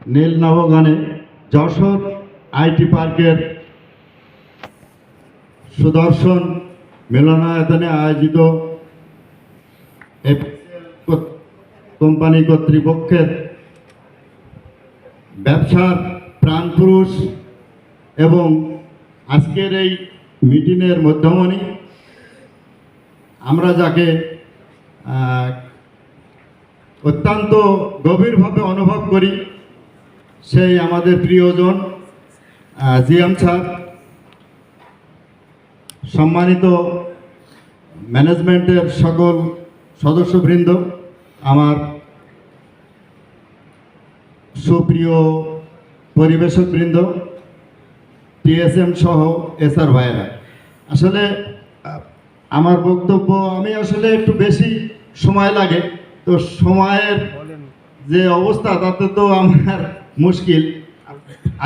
নীল নবগানে Jessore IT পার্কের সুদর্শন মিলনায়তনে আয়োজিত কোম্পানি কর্তৃপক্ষের ব্যবসার প্রাণপুরুষ এবং আজকের এই মিটিংয়ের মধ্যমণি আমরা যাকে অত্যন্ত গভীরভাবে অনুভব করি সেই আমাদের প্রিয়জন জিএম স্যার, সম্মানিত ম্যানেজমেন্টের সকল সদস্যবৃন্দ, আমার সুপ্রিয় পরিবেশকবৃন্দ, টিএসএম সহ এসআর ভাইয়েরা, আসলে আমার বক্তব্য আমি আসলে একটু বেশি সময় লাগে, তো সময়ের যে অবস্থা তাতে তো আমার মুশকিল।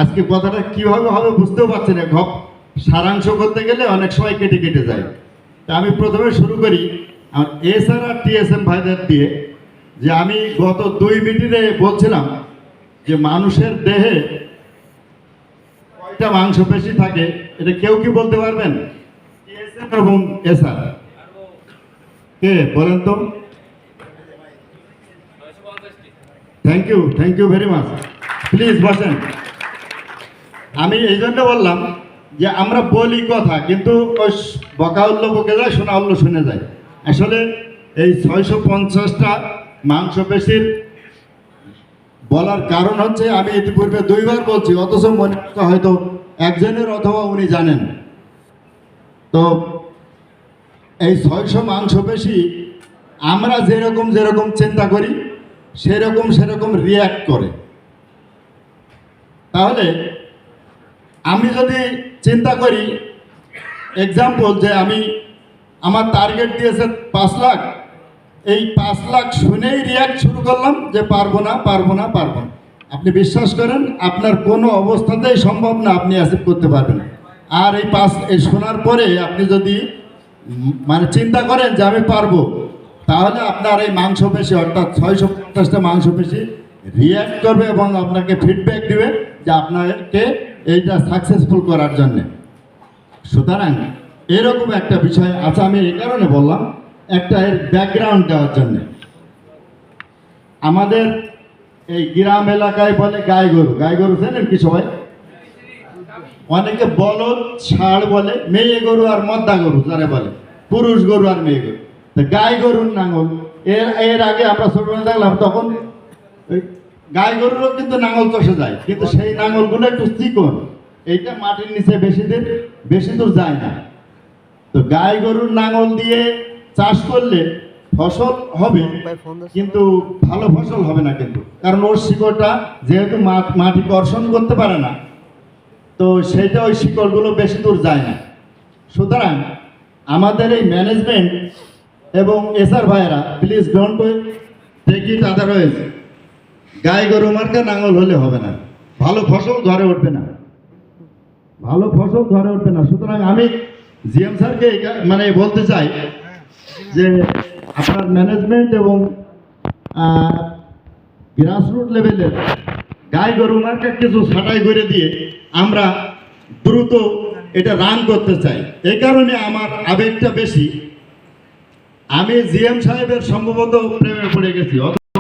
আজকে কথাটা কিভাবে হবে বুঝতেও পারছি না, সারাংশ করতে গেলে অনেক সময় কেটে কেটে যায়। তা আমি প্রথমে শুরু করি আর এসআর আর টিএসএম ভাইদের দিয়ে, যে আমি গত 2 মিনিটে বলছিলাম যে মানুষের দেহে কয়টা মাংসপেশি থাকে, এটা কেউ কি বলতে পারবেন? টিএসএম এবং এসআর কে বলেন তো? Thank you very much. Please বসেন। আমি এই জন্য বললাম যে আমরা বলি কথা, কিন্তু ওই বকা উল্লো বকে যায়, শোনা উল্লো শুনে যায়। আসলে এই 650টা মাংসপেশির বলার কারণ হচ্ছে আমি ইতিপূর্বে 2 বার বলছি, অথচ মনে হয়তো একজনের অথবা উনি জানেন। তো এই 600 মাংসপেশি আমরা যেরকম চিন্তা করি সেরকম রিয়্যাক্ট করে। তাহলে আমি যদি চিন্তা করি, এক্সাম্পল, যে আমার টার্গেট দিয়েছে 5 লাখ, এই 5 লাখ শুনেই রিয়্যাক্ট শুরু করলাম যে পারবো না। আপনি বিশ্বাস করেন আপনার কোনো অবস্থাতেই সম্ভব না আপনি অ্যাচিভ করতে পারবেন। আর এই শোনার পরে আপনি যদি মানে চিন্তা করেন যে আমি পারবো, তাহলে আপনার এই মাংসপেশি অর্থাৎ 650টা মাংসপেশি রিয়্যাক্ট করবে এবং আপনাকে ফিডব্যাক দিবে যে আপনাকে এইটা সাকসেসফুল করার জন্যে। সুতরাং এরকম একটা বিষয় আছে। আমি এই কারণে বললাম, একটা এর ব্যাকগ্রাউন্ড দেওয়ার জন্যে। আমাদের এই গ্রাম এলাকায় বলে গাই গরু জানেন কি সবাই? অনেকে বলদ ষাঁড় বলে, মেয়ে গরু আর মদ্দা গরু যারা বলে, পুরুষ গরু আর মেয়ে গরু। তো গাই গরুর নাঙল এর আগে আমরা ছোটবেলা দেখলাম, তখন গাই গরুরও কিন্তু নাঙল চষে যায়, কিন্তু সেই নাঙলগুলো একটু চিকন, এইটা মাটির নিচে বেশি দূর যায় না। তো গাই গরুর নাঙল দিয়ে চাষ করলে ফসল হবে, কিন্তু ভালো ফসল হবে না, কিন্তু কারণ ওর শিকড়টা যেহেতু মাটি কর্ষণ করতে পারে না, তো সেইটা ওই শিকড়গুলো বেশি দূর যায় না। সুতরাং আমাদের এই ম্যানেজমেন্ট এবং এসআর ভাইয়েরা, please don't take it otherwise, গাই গরু মার্কা নাঙল হলে হবে না, ভালো ফসল ঘরে উঠবে না। সুতরাং আমি জিএম স্যারকে মানে বলতে চাই যে আপনার ম্যানেজমেন্ট এবং গ্রাসরুট লেভেলের গাই গরু মার্কা কিছু ছাঁটাই করে দিয়ে আমরা দ্রুত এটা রান করতে চাই। এই কারণে আমার আবেগটা বেশি। আমি জিএম সাহেবের সম্ভবত প্রেমে পড়ে গেছি।